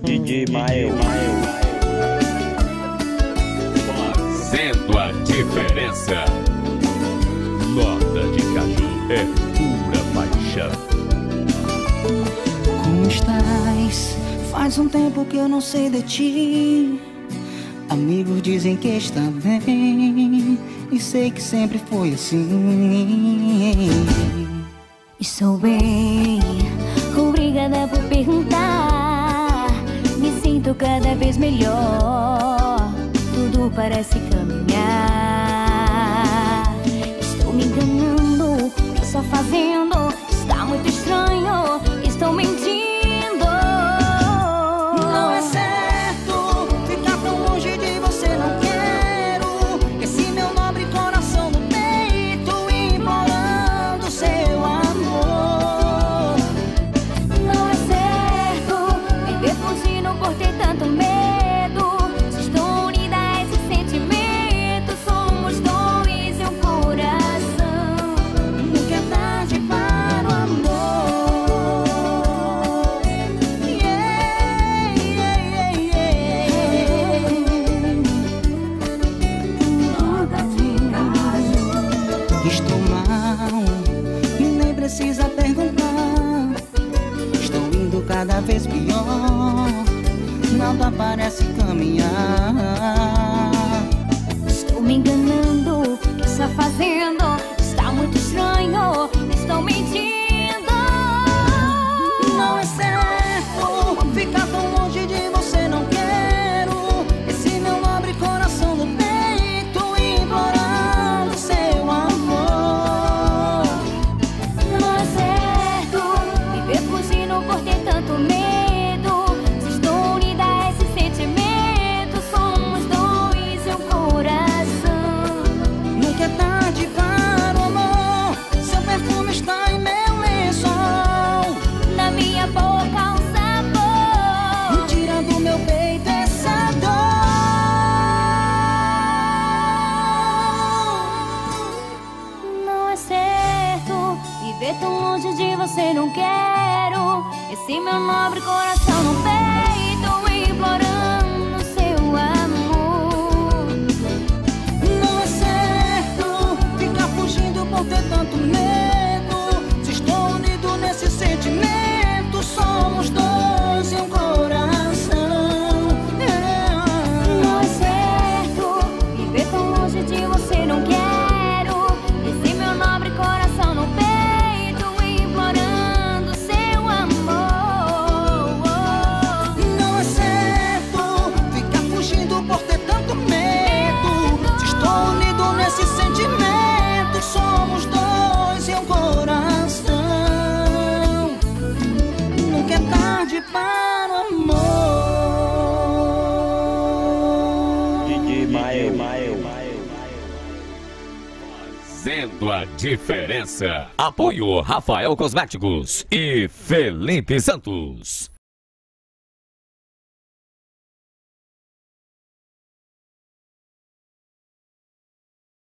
DJ Mael. Fazendo a diferença. Nota de caju é pura paixão. Como estás? Faz um tempo que eu não sei de ti. Amigos dizem que está bem, e sei que sempre foi assim. Estou bem, obrigada por perguntar. Me sinto cada vez melhor, tudo parece caminhar. Estou me enganando, o que estou fazendo? Está muito estranho, estou mentindo. Não é certo ficar tão longe de você, não quero. Esse meu nobre coração no peito implorando seu amor. Não é certo viver fugindo por ter tanto medo. Se estou unida a esse sentimento, somos dois e um coração. Nunca é tarde para o amor. Estou mal e nem precisa perguntar. Estou indo cada vez pior, nada parece caminhar. Estou me enganando, o que está fazendo? Está muito estranho, estou mentindo. Não é certo ficar tão longe de você, não quero. Esse meu nobre coração no peito implorando seu amor. Não é certo viver fugindo por ter tanto medo. Se estou unida a esse sentimento, somos dois e um coração. Nunca é tarde para o amor. Seu perfume está em meu lençol. Na minha boca um sabor. Tira do meu peito essa dor. Não é certo viver tão longe de você, não quero. Esse meu nobre coração no peito implorando seu amor. Não é certo ficar fugindo por ter tanto medo. Se estou unido nesse sentimento, somos dois e um coração. Não é certo viver tão longe de você, não quero. Esse meu nobre coração no peito implorando seu amor. Não é certo ficar fugindo por ter tanto medo. Se estou unido nesse sentimento, somos dois e um coração. Nunca é tarde para o amor. DJ Mael. Fazendo a diferença. Apoio Rafael Cosméticos e Felipe Santos.